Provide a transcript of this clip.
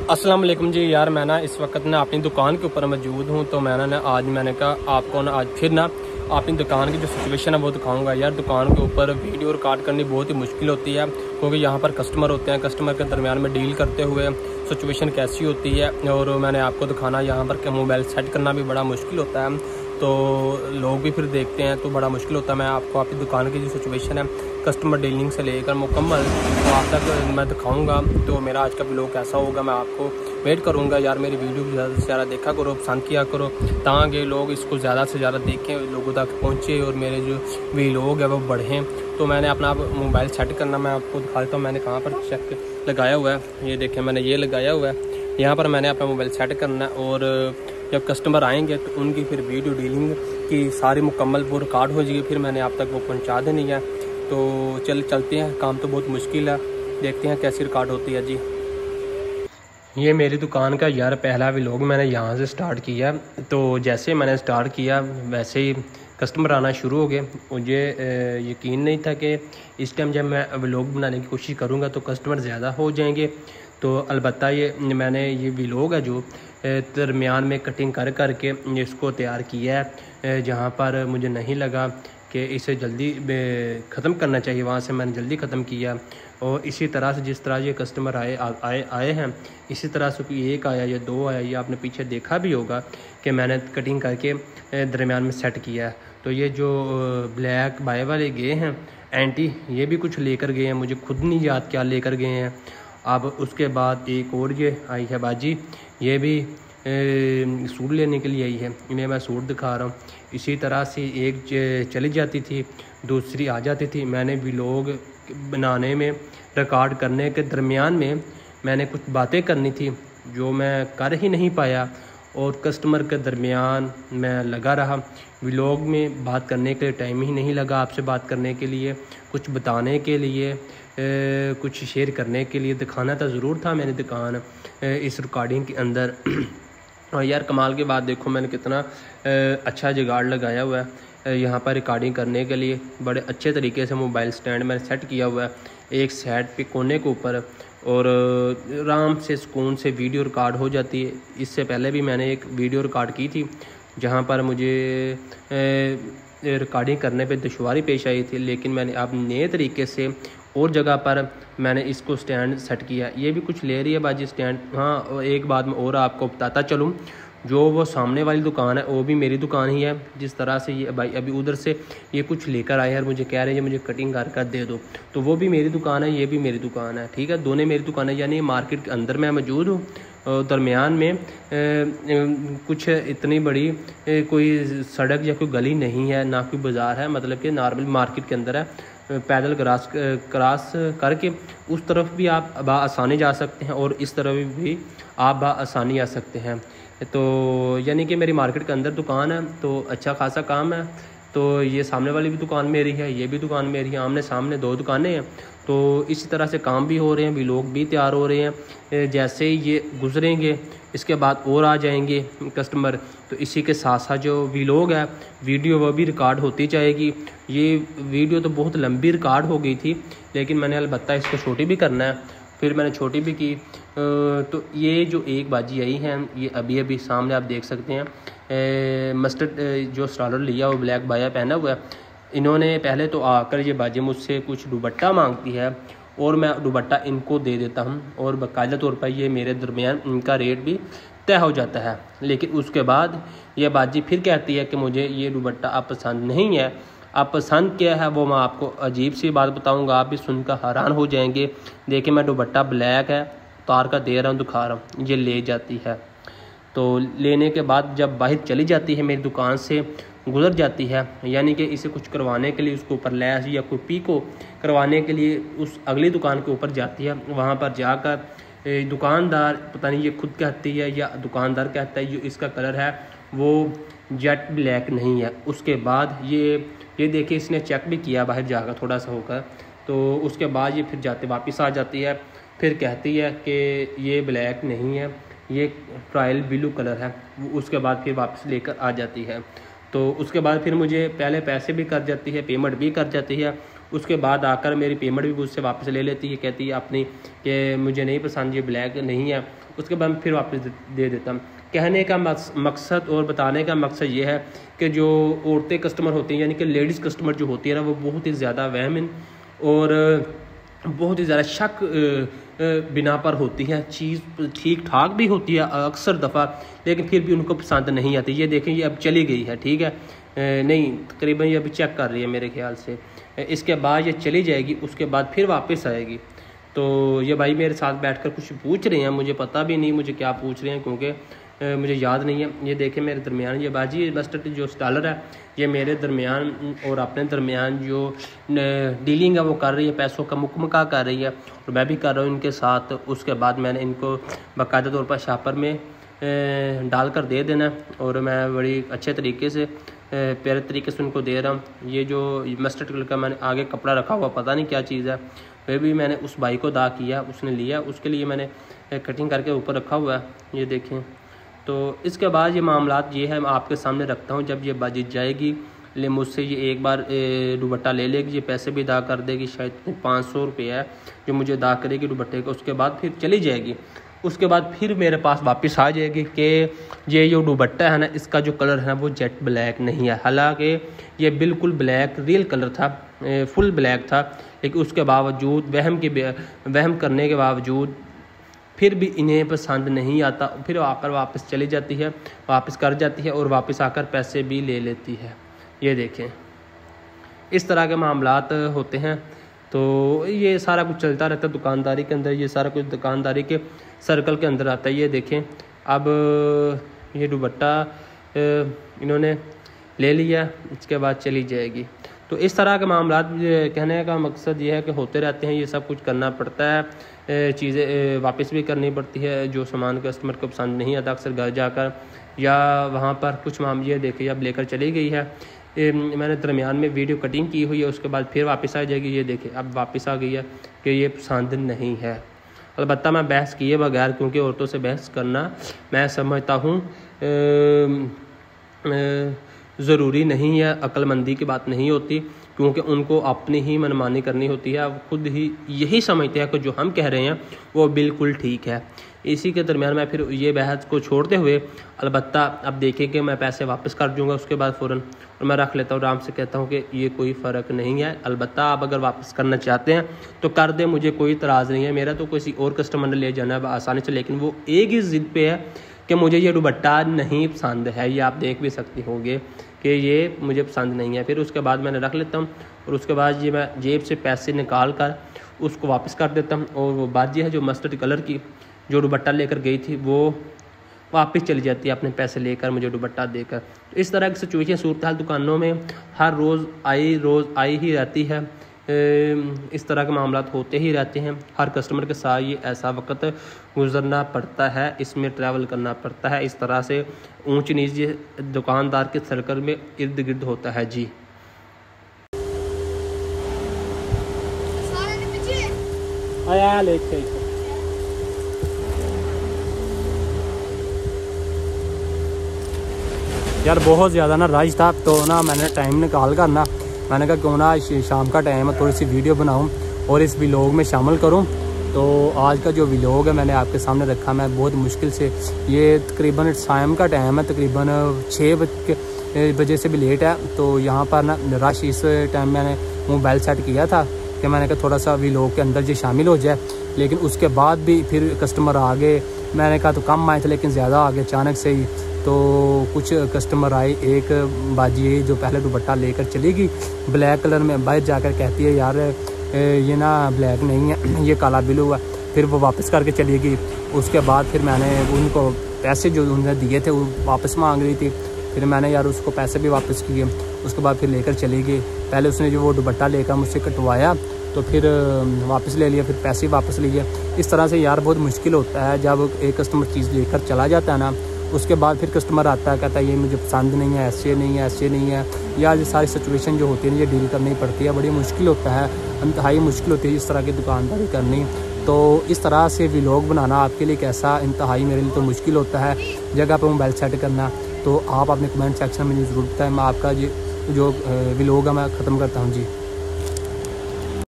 अस्सलाम वालेकुम जी। यार मैं ना इस वक्त ना अपनी दुकान के ऊपर मौजूद हूँ, तो मैंने ना आज मैंने कहा आपको ना आज फिर ना अपनी दुकान की जो सिचुएशन है वो दिखाऊंगा। यार दुकान के ऊपर वीडियो रिकॉर्ड करनी बहुत ही मुश्किल होती है, क्योंकि यहाँ पर कस्टमर होते हैं। कस्टमर के दरमियान में डील करते हुए सिचुएशन कैसी होती है, और मैंने आपको दिखाना यहाँ पर मोबाइल सेट करना भी बड़ा मुश्किल होता है, तो लोग भी फिर देखते हैं तो बड़ा मुश्किल होता है। मैं आपको आपकी दुकान की जो सिचुएशन है कस्टमर डीलिंग से लेकर मुकम्मल तो आप तक मैं दिखाऊंगा। तो मेरा आज का व्लॉग कैसा होगा मैं आपको वेट करूंगा। यार मेरी वीडियो ज़्यादा से ज़्यादा देखा करो, पसंद किया करो, ताकि लोग इसको ज़्यादा से ज़्यादा देखें, लोगों तक पहुँचे और मेरे जो व्लॉग है वो बढ़ें। तो मैंने अपना मोबाइल सेट करना मैं आपको दिखा देता हूँ। मैंने कहाँ पर चेक लगाया हुआ है, ये देखें मैंने ये लगाया हुआ है। यहाँ पर मैंने अपना मोबाइल सेट करना है, और जब कस्टमर आएंगे तो उनकी फिर वीडियो डीलिंग की सारी मुकम्मल वो रिकॉर्ड हो जाएगी, फिर मैंने आप तक वो पहुँचा देनी है। तो चलते हैं, काम तो बहुत मुश्किल है, देखते हैं कैसी रिकॉर्ड होती है जी। ये मेरी दुकान का यार पहला व्लॉग मैंने यहाँ से स्टार्ट किया। तो जैसे मैंने स्टार्ट किया वैसे ही कस्टमर आना शुरू हो गए। मुझे यकीन नहीं था कि इस टाइम जब मैं व्लॉग बनाने की कोशिश करूँगा तो कस्टमर ज़्यादा हो जाएंगे। तो अलबत्ता ये मैंने ये व्लॉग है जो दरमियान में कटिंग कर करके इसको तैयार किया है, जहाँ पर मुझे नहीं लगा कि इसे जल्दी ख़त्म करना चाहिए, वहाँ से मैंने जल्दी ख़त्म किया। और इसी तरह से जिस तरह ये कस्टमर आए हैं, इसी तरह से कोई एक आया या दो आया, ये आपने पीछे देखा भी होगा कि मैंने कटिंग करके दरमियान में सेट किया है। तो ये जो ब्लैक बाय वाले गए हैं एंटी, ये भी कुछ लेकर गए हैं, मुझे खुद नहीं याद क्या लेकर गए हैं। अब उसके बाद एक और ये आई है बाजी, ये भी सूट लेने के लिए आई है, इन्हें मैं सूट दिखा रहा हूँ। इसी तरह से एक चली जाती थी, दूसरी आ जाती थी। मैंने व्लॉग बनाने में रिकॉर्ड करने के दरमियान में मैंने कुछ बातें करनी थी जो मैं कर ही नहीं पाया, और कस्टमर के दरमियान मैं लगा रहा। व्लॉग में बात करने के लिए टाइम ही नहीं लगा, आपसे बात करने के लिए, कुछ बताने के लिए, कुछ शेयर करने के लिए। दिखाना तो ज़रूर था मैंने दुकान इस रिकॉर्डिंग के अंदर। और यार कमाल की बात देखो मैंने कितना अच्छा जुगाड़ लगाया हुआ है यहाँ पर रिकॉर्डिंग करने के लिए। बड़े अच्छे तरीके से मोबाइल स्टैंड मैंने सेट किया हुआ है एक साइड पे कोने के ऊपर, और आराम से सुकून से वीडियो रिकॉर्ड हो जाती है। इससे पहले भी मैंने एक वीडियो रिकॉर्ड की थी जहाँ पर मुझे रिकॉर्डिंग करने पे दुश्वारी पेश आई थी, लेकिन मैंने अब नए तरीके से और जगह पर मैंने इसको स्टैंड सेट किया। ये भी कुछ ले रही है बाजी स्टैंड। हाँ, एक बात मैं और आपको बताता चलूँ, जो वो सामने वाली दुकान है वो भी मेरी दुकान ही है। जिस तरह से ये भाई अभी उधर से ये कुछ लेकर आए हैं और मुझे कह रहे हैं मुझे कटिंग कर दे दो, तो वो भी मेरी दुकान है, ये भी मेरी दुकान है, ठीक है, दोनों मेरी दुकान है। यानी मार्केट के अंदर मैं मौजूद हूँ, दरमियान में कुछ इतनी बड़ी कोई सड़क या कोई गली नहीं है, ना कोई बाज़ार है, मतलब कि नॉर्मल मार्केट के अंदर है। पैदल क्रॉस करके उस तरफ भी आप आसानी जा सकते हैं, और इस तरफ भी आप आसानी आ सकते हैं। तो यानी कि मेरी मार्केट के अंदर दुकान है, तो अच्छा खासा काम है। तो ये सामने वाली भी दुकान मेरी है, ये भी दुकान मेरी है, आमने सामने दो दुकानें हैं। तो इसी तरह से काम भी हो रहे हैं, व्लॉग भी तैयार हो रहे हैं। जैसे ही ये गुजरेंगे इसके बाद और आ जाएंगे कस्टमर, तो इसी के साथ साथ जो व्लॉग है वीडियो वो भी रिकॉर्ड होती जाएगी। ये वीडियो तो बहुत लंबी रिकॉर्ड हो गई थी, लेकिन मैंने अलबत्ता इसको छोटी भी करना है, फिर मैंने छोटी भी की। तो ये जो एक बाजी आई है, ये अभी अभी सामने आप देख सकते हैं, मस्टर्ड जो स्टार्टर लिया वो ब्लैक बाया पहना हुआ है। इन्होंने पहले तो आकर ये बाजी मुझसे कुछ दुपट्टा मांगती है, और मैं दुपट्टा इनको दे देता हूँ, और बाकायदा तौर पर ये मेरे दरमियान इनका रेट भी तय हो जाता है। लेकिन उसके बाद ये बाजी फिर कहती है कि मुझे ये दुपट्टा आप पसंद नहीं है। आप पसंद क्या है वो मैं आपको अजीब सी बात बताऊंगा, आप भी सुनकर हैरान हो जाएंगे। देखिए मैं दुपट्टा ब्लैक है, तार का दे रहा हूँ, दिखा रहा हूँ, ये ले जाती है। तो लेने के बाद जब बाहर चली जाती है, मेरी दुकान से गुजर जाती है, यानी कि इसे कुछ करवाने के लिए उसके ऊपर लैस या कोई पीको करवाने के लिए उस अगली दुकान के ऊपर जाती है। वहाँ पर जाकर दुकानदार, पता नहीं ये खुद कहती है या दुकानदार कहता है, जो इसका कलर है वो जेट ब्लैक नहीं है। उसके बाद ये देखिए इसने चेक भी किया बाहर जाकर थोड़ा सा होकर, तो उसके बाद ये फिर जाते वापस आ जाती है, फिर कहती है कि ये ब्लैक नहीं है, ये ट्रायल ब्लू कलर है। उसके बाद फिर वापस लेकर आ जाती है। तो उसके बाद फिर मुझे पहले पैसे भी कर जाती है, पेमेंट भी कर जाती है। उसके बाद आकर मेरी पेमेंट भी मुझसे वापस ले लेती है, कहती है अपनी कि मुझे नहीं पसंद, ये ब्लैक नहीं है। उसके बाद फिर वापस दे देता हूँ। कहने का मकसद और बताने का मकसद ये है कि जो औरतें कस्टमर होती हैं, यानी कि लेडीज़ कस्टमर जो होती है ना, वो बहुत ही ज़्यादा वहम और बहुत ही ज़्यादा शक बिना पर होती है। चीज़ ठीक ठाक भी होती है अक्सर दफ़ा, लेकिन फिर भी उनको पसंद नहीं आती। ये देखें, ये अब चली गई है, ठीक है, नहीं तकरीबन ये अभी चेक कर रही है मेरे ख्याल से। इसके बाद ये चली जाएगी, उसके बाद फिर वापस आएगी। तो ये भाई मेरे साथ बैठकर कुछ पूछ रहे हैं, मुझे पता भी नहीं मुझे क्या पूछ रहे हैं, क्योंकि मुझे याद नहीं है। ये देखें मेरे दरमियान ये बाजी मस्टर्ड जो डॉलर है, ये मेरे दरमियान और अपने दरमियान जो डीलिंग है वो कर रही है, पैसों का मुकमका कर रही है, और मैं भी कर रहा हूँ इनके साथ। उसके बाद मैंने इनको बाकायदा तौर पर शापर में डाल कर दे देना, और मैं बड़ी अच्छे तरीके से प्यारे तरीके से उनको दे रहा हूँ। ये जो मस्टर्ड कलर का मैंने आगे कपड़ा रखा हुआ, पता नहीं क्या चीज़ है, वह भी मैंने उस भाई को अदा किया, उसने लिया, उसके लिए मैंने कटिंग करके ऊपर रखा हुआ है, ये देखें। तो इसके बाद ये मामलात ये है, मैं आपके सामने रखता हूँ। जब ये बाजी जाएगी ले मुझसे ये एक बार दुपट्टा ले लेगी, ये पैसे भी अदा कर देगी, शायद 500 रुपये है जो मुझे अदा करेगी दुपट्टे का। उसके बाद फिर चली जाएगी, उसके बाद फिर मेरे पास वापस आ जाएगी कि ये जो दुपट्टा है ना, इसका जो कलर है ना वो जेट ब्लैक नहीं है। हालांकि ये बिल्कुल ब्लैक रियल कलर था, फुल ब्लैक था, लेकिन उसके बावजूद वहम करने के बावजूद फिर भी इन्हें पसंद नहीं आता। फिर आकर वापस चली जाती है, वापस कर जाती है, और वापस आकर पैसे भी ले लेती है। ये देखें, इस तरह के मामलात होते हैं। तो ये सारा कुछ चलता रहता है दुकानदारी के अंदर, ये सारा कुछ दुकानदारी के सर्कल के अंदर आता है। ये देखें, अब ये दुपट्टा इन्होंने ले लिया, इसके बाद चली जाएगी। तो इस तरह के मामलात, कहने का मकसद ये है कि होते रहते हैं, ये सब कुछ करना पड़ता है, चीज़ें वापस भी करनी पड़ती है। जो सामान कस्टमर को पसंद नहीं आता, अक्सर घर जाकर या वहाँ पर कुछ मामले देखे अब लेकर चली गई है। मैंने दरमियान में वीडियो कटिंग की हुई है, उसके बाद फिर वापस आ जाएगी। ये देखें, अब वापस आ गई है कि ये पसंद नहीं है। अलबत्ता मैं बहस किए बगैर, क्योंकि औरतों से बहस करना मैं समझता हूँ ज़रूरी नहीं है, अक्लमंदी की बात नहीं होती, क्योंकि उनको अपनी ही मनमानी करनी होती है। अब खुद ही यही समझते हैं कि जो हम कह रहे हैं वो बिल्कुल ठीक है। इसी के दरमियान मैं फिर ये बहस को छोड़ते हुए अलबत्ता अब देखें कि मैं पैसे वापस कर दूंगा, उसके बाद फ़ौरन और मैं रख लेता हूँ, आराम से कहता हूँ कि ये कोई फ़र्क नहीं है। अलबत्ता आप अगर वापस करना चाहते हैं तो कर दें, मुझे कोई इतराज़ नहीं है। मेरा तो किसी और कस्टमर ने ले जाना है आसानी से, लेकिन वो एक ही ज़िद पे है कि मुझे ये दुपट्टा नहीं पसंद है। ये आप देख भी सकते होंगे कि ये मुझे पसंद नहीं है। फिर उसके बाद मैंने रख लेता हूँ, और उसके बाद ये मैं जेब से पैसे निकाल कर उसको वापस कर देता हूँ। और वो बात ये है, जो मस्टर्ड कलर की जो दुपट्टा लेकर गई थी वो वापस चली जाती है अपने पैसे लेकर, मुझे दुपट्टा देकर। तो इस तरह की सिचुएशन सूरत हाल दुकानों में हर रोज़ आई ही रहती है। इस तरह के मामलात होते ही रहते हैं। हर कस्टमर के साथ ये ऐसा वक्त गुजरना पड़ता है, इसमें ट्रैवल करना पड़ता है। इस तरह से ऊंच नीच दुकानदार के सर्कल में इर्द गिर्द होता है। जी आया लेके यार बहुत ज़्यादा ना रश था, तो ना मैंने टाइम निकाल कर ना मैंने कहा क्यों ना शाम का टाइम है, थोड़ी सी वीडियो बनाऊं और इस व्लॉग में शामिल करूं। तो आज का जो व्लॉग है मैंने आपके सामने रखा। मैं बहुत मुश्किल से, ये तकरीबन शाम का टाइम है, तकरीबन 6 बजे से भी लेट है। तो यहाँ पर ना रश, इस टाइम मैंने मोबाइल सेट किया था कि मैंने कहा थोड़ा सा व्लॉग के अंदर जो शामिल हो जाए, लेकिन उसके बाद भी फिर कस्टमर आ गए। मैंने कहा तो कम आए थे, लेकिन ज़्यादा आ गए अचानक से ही। तो कुछ कस्टमर आए, एक बाजी जो पहले दुपट्टा लेकर चली गई ब्लैक कलर में, बाहर जाकर कहती है यार ये ना ब्लैक नहीं है, ये काला ब्लू है। फिर वो वापस करके चली गई। उसके बाद फिर मैंने उनको पैसे जो उन्होंने दिए थे वो वापस मांग रही थी, फिर मैंने यार उसको पैसे भी वापस किए। उसके बाद फिर लेकर चली गई। पहले उसने जो वो दुपट्टा लेकर मुझसे कटवाया, तो फिर वापस ले लिया, फिर पैसे वापस लिए। इस तरह से यार बहुत मुश्किल होता है जब एक कस्टमर चीज़ लेकर चला जाता है ना, उसके बाद फिर कस्टमर आता है कहता है ये मुझे पसंद नहीं है, ऐसे नहीं है, ऐसे नहीं है। यार ये सारी सिचुएशन जो होती है ना, ये डील करनी पड़ती है, बड़ी मुश्किल होता है, इंतहाई मुश्किल होती है इस तरह की दुकानदारी करनी। तो इस तरह से व्लॉग बनाना आपके लिए कैसा, इंतहाई मेरे लिए तो मुश्किल होता है जगह पर मोबाइल सेट करना। तो आप अपने कमेंट सेक्शन में ज़रूर बताएं। मैं आपका जो व्लॉग है मैं ख़त्म करता हूँ जी।